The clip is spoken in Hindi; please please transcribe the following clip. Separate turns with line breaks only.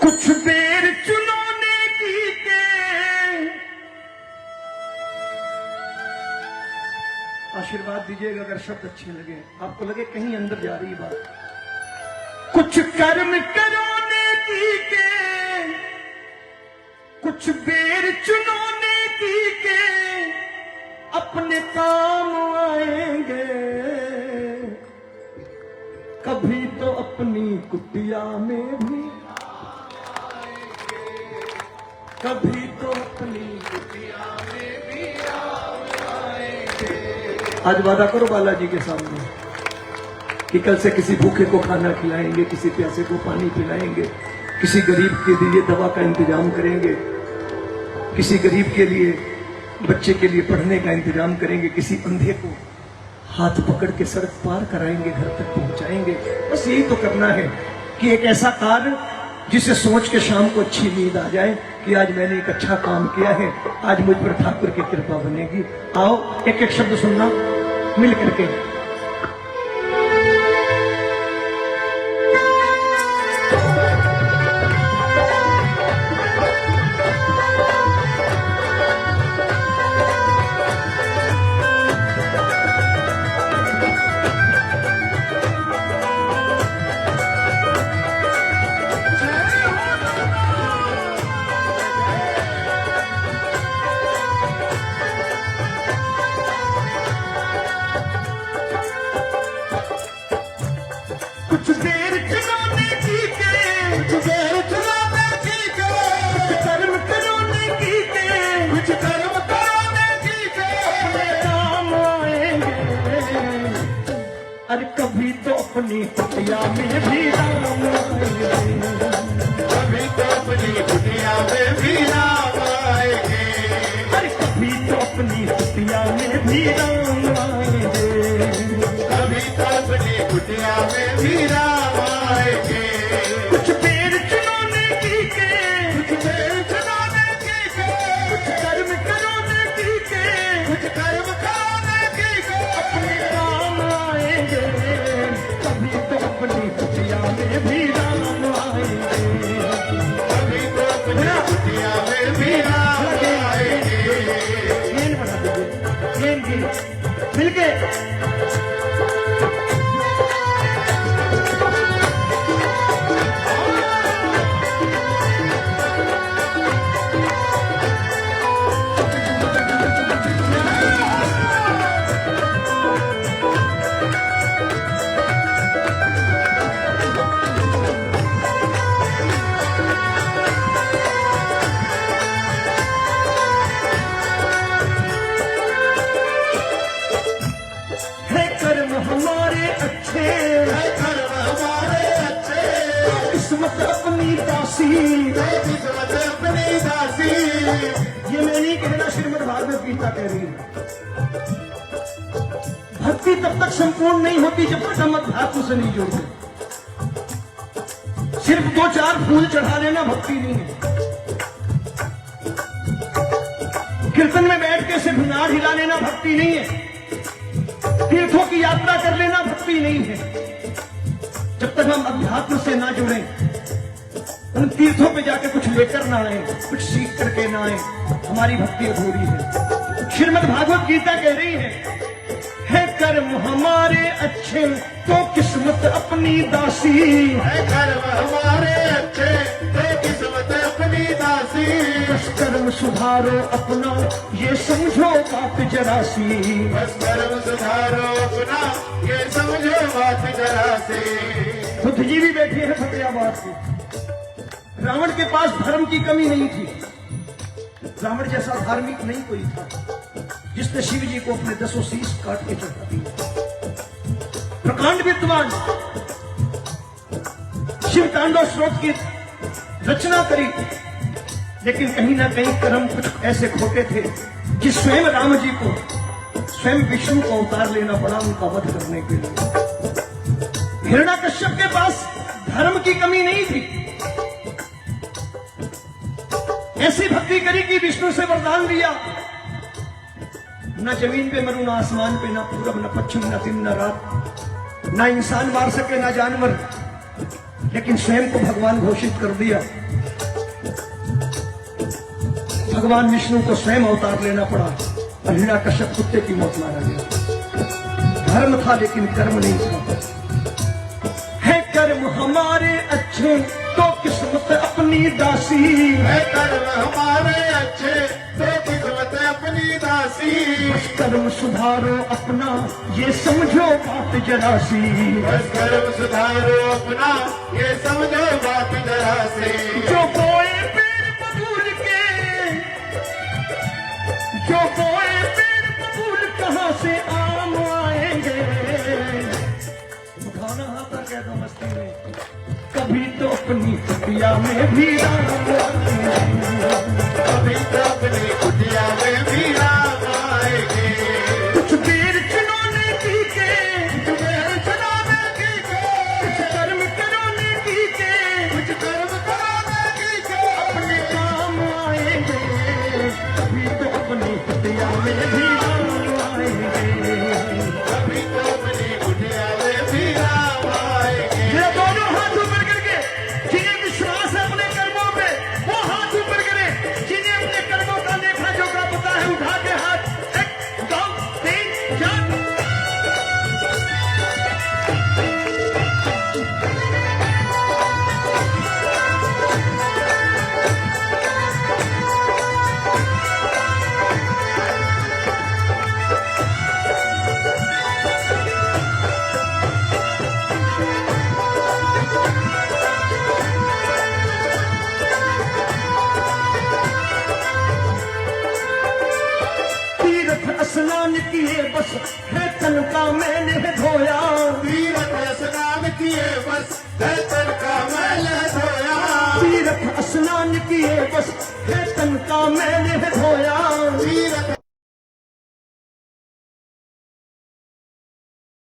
कुछ देर चुनौने की के आशीर्वाद दीजिएगा अगर शब्द अच्छे लगे, आपको लगे कहीं अंदर जा रही बात। कुछ कर्म करोने की के, कुछ बेर चुनौने की के अपने काम आएंगे, कभी तो अपनी कुटिया में भी आएंगे, कभी तो अपनी कुटिया में भी आएंगे। आज वादा करो बालाजी के सामने कि कल से किसी भूखे को खाना खिलाएंगे, किसी प्यासे को पानी पिलाएंगे, किसी गरीब के लिए दवा का इंतजाम करेंगे, किसी गरीब के लिए बच्चे के लिए पढ़ने का इंतजाम करेंगे, किसी अंधे को हाथ पकड़ के सड़क पार कराएंगे, घर तक पहुंचाएंगे। बस यही तो करना है कि एक ऐसा कार्य जिसे सोच के शाम को अच्छी नींद आ जाए कि आज मैंने एक अच्छा काम किया है, आज मुझ पर ठाकुर की कृपा बनेगी। आओ एक एक शब्द सुनना मिल करके। कुछ देर चुनौने की के, कुछ देर चुनौने की के, कुछ कर्म करोने की के, कुछ कर्म करोने की के अपने काम आएंगे, अरे कभी तो अपनी कुटिया में भी राम आएंगे, कभी तो अपनी कुटिया में भी राम आएंगे, अरे कभी तो अपनी कुटिया में भी राम आएंगे, कभी तो अपनी कुटिया में भी राम आएंगे। कुछ बेर चुनौने की के, कुछ बेर चुनौने की के, कुछ कर्म करोने की के, कुछ कर्म करोने की के अपने काम आएंगे, कभी तो अपनी कुटिया में भी राम आएंगे, कभी तो अपनी कुटिया में भी राम आएंगे। गेंद बना दीजिए, गेंद मिलके किस्मत अपनी दासी, किस्मत अपनी दासी। ये मैं नहीं कहना, श्रीमद् भागवत गीता कह रही है। भक्ति तब तक संपूर्ण नहीं होती जब तक हम अध्यात्म से नहीं जुड़ते। सिर्फ 2-4 फूल चढ़ा लेना भक्ति नहीं है। कीर्तन में बैठ के सिर्फ नाड़ हिला लेना भक्ति नहीं है। तीर्थों की यात्रा कर लेना भक्ति नहीं है। जब तक हम अध्यात्म से ना जुड़े, उन तीर्थों पे जाके कुछ लेकर ना आए, कुछ सीख करके ना आए, हमारी भक्ति अधूरी है। श्रीमद् भागवत गीता कह रही है कर्म हमारे अच्छे तो किस्मत अपनी दासी, है कर्म हमारे अच्छे तो किस्मत अपनी दासी। बस कर्म सुधारो अपना ये समझो बात जरा सी, बस कर्म सुधारो अपना ये समझो बात जरा सी। बुद्ध जी भी बैठे हैं फतेहाबाद से। रावण के पास धर्म की कमी नहीं थी। रावण जैसा धार्मिक नहीं कोई था जिसने शिव जी को अपने 10 शीश काट के चढ़ा दिया। प्रकांड विद्वान शिव तांडव स्रोत की रचना करी, लेकिन कहीं ना कहीं कर्म कुछ ऐसे खोटे थे कि स्वयं राम जी को, स्वयं विष्णु को अवतार लेना पड़ा उनका वध करने के लिए। हिरण्याकश्यप के पास धर्म की कमी नहीं थी। ऐसी भक्ति करी कि विष्णु से वरदान दिया, न जमीन पे मरू, न आसमान पे, न पूरब, न पश्चिम, न दिन, न रात, न इंसान मार सके, न जानवर, लेकिन स्वयं को भगवान घोषित कर दिया भगवान विष्णु को स्वयं अवतार लेना पड़ा और हिरण्यकश्यप कुत्ते की मौत मारा गया। धर्म था लेकिन कर्म नहीं था। है कर्म हमारे अच्छे तो किस्मत अपनी दासी,
है कर्म हमारे अच्छे तो किस्मत अपनी दासी।
बस कर्म सुधारो अपना ये समझो बात जरा सी,
बस कर्म सुधारो अपना ये समझो बात जरा से।
जो बोए पेड़ बबूल के, जो बोए पेड़ बबूल कहाँ से आम आएंगे। उठाना आता कह दो मस्ती में, कभी तो अपनी कुटिया में भी राम आएंगे,
कभी तो अपनी कुटिया में भी राम आएंगे।
कुछ देर चुनौने की के,
कुछ देर चुनाव की के,
कुछ कर्म करोने की के,
कुछ कर्म कराने की के।
अपने काम आएंगे, कभी तो अपनी कुटिया में भी राम आएंगे।
कभी तो अपनी कुटिया में भी राम आएंगे।
ये दोनों हाथ ऊपर करके जिन्हें विश्वास है अपने कर्मों पे वो हाथ ऊपर करें, जिन्हें अपने कर्मों का लेखा जोखा पता है उठा के हाथ। 1 2 3 4। तीर्थ स्नान किए बस है तन का मैंने धोया,
तीरथ स्नान किए बस है तन का मैल धोया।
तीर्थ स्नान किए बस है तन का मैंने धोया।